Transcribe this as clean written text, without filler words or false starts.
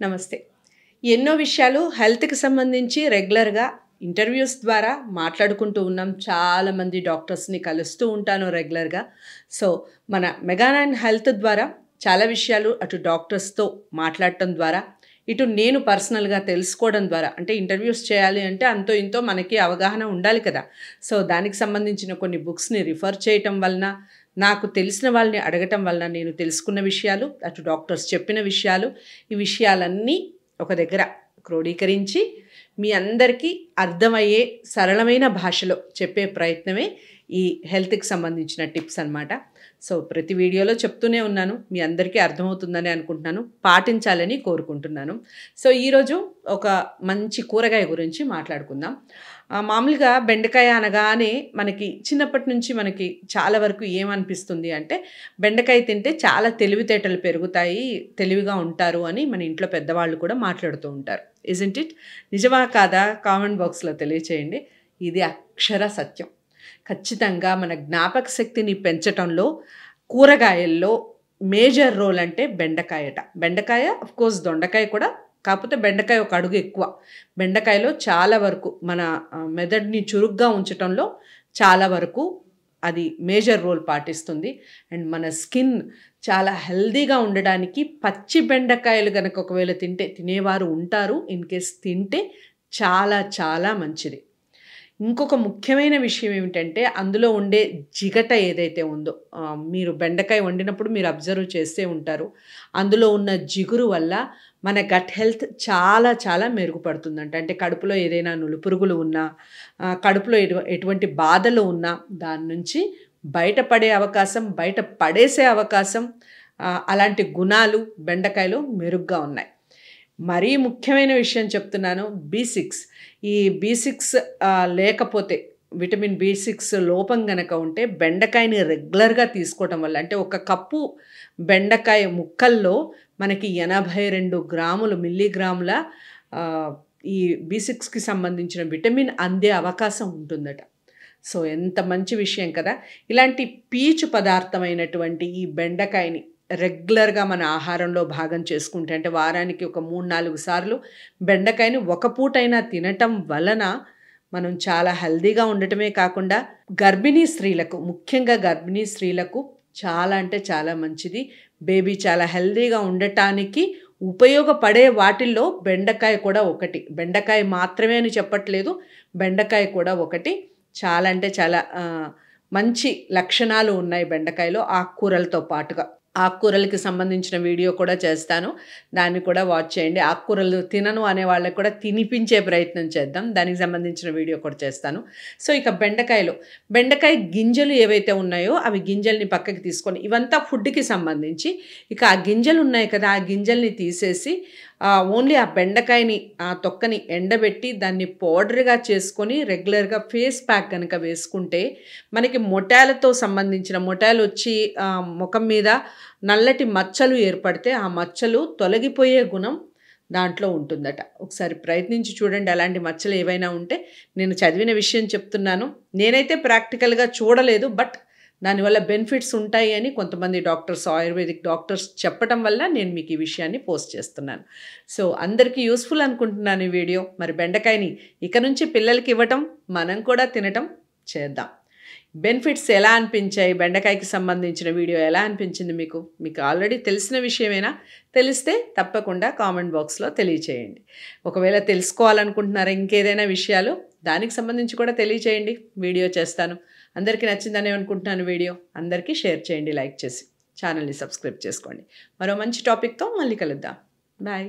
నమస్తే. ఎన్నో విషయాలు హెల్త్‌కి సంబంధించి రెగ్యులర్‌గా ఇంటర్వ్యూస్ ద్వారా మాట్లాడుకుంటూ ఉన్నాం. చాలామంది డాక్టర్స్‌ని కలుస్తూ ఉంటాను రెగ్యులర్‌గా. సో, మన మెగానైన్ హెల్త్ ద్వారా చాలా విషయాలు అటు డాక్టర్స్‌తో మాట్లాడటం ద్వారా, ఇటు నేను పర్సనల్‌గా తెలుసుకోవడం ద్వారా అంటే ఇంటర్వ్యూస్ చేయాలి అంటే అంతో ఇంతో మనకి అవగాహన ఉండాలి కదా! సో, దానికి సంబంధించిన కొన్ని బుక్స్‌ని రిఫర్ చేయటం వలన, నాకు తెలిసిన వాళ్ళని అడగటం వలన నేను తెలుసుకున్న విషయాలు, అటు డాక్టర్స్ చెప్పిన విషయాలు, ఈ విషయాలన్నీ ఒక దగ్గర క్రోడీకరించి మీ అందరికీ అర్థమయ్యే సరళమైన భాషలో చెప్పే ప్రయత్నమే ఈ హెల్త్‌కి సంబంధించిన టిప్స్ అన్నమాట. సో, ప్రతి వీడియోలో చెప్తూనే ఉన్నాను. మీ అందరికీ అర్థమవుతుందని అనుకుంటున్నాను. పాటించాలని కోరుకుంటున్నాను. సో, ఈరోజు ఒక మంచి కూరగాయ గురించి మాట్లాడుకుందాం. మామూలుగా బెండకాయ అనగానే మనకి చిన్నప్పటి నుంచి మనకి చాలా వరకు ఏమనిపిస్తుంది అంటే, బెండకాయ తింటే చాలా తెలివితేటలు పెరుగుతాయి, తెలివిగా ఉంటారు అని మన ఇంట్లో పెద్దవాళ్ళు కూడా మాట్లాడుతూ ఉంటారు. Isn't it? నిజమా కాదా? కామెంట్ బాక్స్‌లో తెలియచేయండి. ఇది అక్షర సత్యం. ఖచ్చితంగా మన జ్ఞాపక శక్తిని పెంచటంలో కూరగాయల్లో మేజర్ రోల్ అంటే బెండకాయట. బెండకాయ ఆఫ్‌కోర్స్ దొండకాయ కూడా, కాకపోతే బెండకాయ ఒక అడుగు ఎక్కువ. బెండకాయలో చాలా వరకు మన మెదడుని చురుగ్గా ఉంచటంలో చాలా వరకు అది మేజర్ రోల్ పాటిస్తుంది. అండ్ మన స్కిన్ చాలా హెల్తీగా ఉండడానికి పచ్చి బెండకాయలు గనక ఒకవేళ తినేవారు ఉంటారు. ఇన్ కేస్ తింటే చాలా చాలా మంచిది. ఇంకొక ముఖ్యమైన విషయం ఏమిటంటే, అందులో ఉండే జిగట ఏదైతే ఉందో, మీరు బెండకాయ వండినప్పుడు మీరు అబ్జర్వ్ చేస్తే ఉంటారు. అందులో ఉన్న జిగురు వల్ల మన గట్ హెల్త్ చాలా చాలా మెరుగుపడుతుందంట. అంటే కడుపులో ఏదైనా నులిపురుగులు ఉన్నా, కడుపులో ఎటువంటి బాధలు ఉన్నా దాని నుంచి బయటపడే అవకాశం, బయట పడేసే అవకాశం, అలాంటి గుణాలు బెండకాయలో మెరుగ్గా ఉన్నాయి. మరీ ముఖ్యమైన విషయం చెప్తున్నాను, బి6. ఈ బి6 లేకపోతే, విటమిన్ బి6 లోపం గనక ఉంటే బెండకాయని రెగ్యులర్‌గా తీసుకోవటం వల్ల, అంటే ఒక కప్పు బెండకాయ ముక్కల్లో మనకి 82 గ్రాములు మిల్లీగ్రాముల ఈ బి6కి సంబంధించిన విటమిన్ అందే అవకాశం ఉంటుందట. సో, ఎంత మంచి విషయం కదా! ఇలాంటి పీచు పదార్థమైనటువంటి ఈ బెండకాయని రెగ్యులర్‌గా మన ఆహారంలో భాగం చేసుకుంటే, అంటే వారానికి ఒక 3, 4 సార్లు బెండకాయని ఒక పూటైనా తినటం వలన మనం చాలా హెల్తీగా ఉండటమే కాకుండా, గర్భిణీ స్త్రీలకు, ముఖ్యంగా గర్భిణీ స్త్రీలకు చాలా అంటే చాలా మంచిది. బేబీ చాలా హెల్తీగా ఉండటానికి ఉపయోగపడే వాటిల్లో బెండకాయ కూడా ఒకటి. బెండకాయ మాత్రమే అని చెప్పట్లేదు, బెండకాయ కూడా ఒకటి. చాలా అంటే చాలా మంచి లక్షణాలు ఉన్నాయి బెండకాయలో, ఆకుకూరలతో పాటుగా. ఆకుకూరలకి సంబంధించిన వీడియో కూడా చేస్తాను. దాన్ని కూడా వాచ్ చేయండి. ఆకుకూరలు తినను అనే వాళ్ళకి కూడా తినిపించే ప్రయత్నం చేద్దాం. దానికి సంబంధించిన వీడియో కూడా చేస్తాను. సో, ఇక బెండకాయ గింజలు ఏవైతే ఉన్నాయో అవి గింజల్ని పక్కకి తీసుకొని, ఇవంతా ఫుడ్‌కి సంబంధించి. ఇక ఆ గింజలు ఉన్నాయి కదా, ఆ గింజల్ని తీసేసి ఓన్లీ ఆ బెండకాయని, ఆ తొక్కని ఎండబెట్టి దాన్ని పౌడర్‌గా చేసుకొని రెగ్యులర్‌గా ఫేస్ ప్యాక్ గనక వేసుకుంటే, మనకి మొటియాలతో సంబంధించిన, మొటియాలొచ్చి ముఖం మీద నల్లటి మచ్చలు ఏర్పడితే ఆ మచ్చలు తొలగిపోయే గుణం దాంట్లో ఉంటుందట. ఒకసారి ప్రయత్నించి చూడండి. అలాంటి మచ్చలు ఏవైనా ఉంటే. నేను చదివిన విషయం చెప్తున్నాను. నేనైతే ప్రాక్టికల్‌గా చూడలేదు, బట్ దానివల్ల బెనిఫిట్స్ ఉంటాయి అని కొంతమంది డాక్టర్స్, ఆయుర్వేదిక్ డాక్టర్స్ చెప్పటం వల్ల నేను మీకు ఈ విషయాన్ని పోస్ట్ చేస్తున్నాను. సో, అందరికీ యూస్‌ఫుల్ అనుకుంటున్నాను ఈ వీడియో. మరి బెండకాయని ఇక నుంచి పిల్లలకి ఇవ్వటం, మనం కూడా తినటం చేద్దాం. బెనిఫిట్స్ ఎలా అనిపించాయి? బెండకాయకి సంబంధించిన వీడియో ఎలా అనిపించింది మీకు? మీకు ఆల్రెడీ తెలిసిన విషయమేనా? తెలిస్తే తప్పకుండా కామెంట్ బాక్స్‌లో తెలియచేయండి. ఒకవేళ తెలుసుకోవాలనుకుంటున్నారా ఇంకేదైనా విషయాలు, దానికి సంబంధించి కూడా తెలియచేయండి. వీడియో చేస్తాను. అందరికీ నచ్చిందనే అనుకుంటున్నాను వీడియో. అందరికీ షేర్ చేయండి లైక్ చేసి. ఛానల్‌ని సబ్స్క్రైబ్ చేసుకోండి. మరో మంచి టాపిక్‌తో మళ్ళీ కలుద్దాం. బాయ్.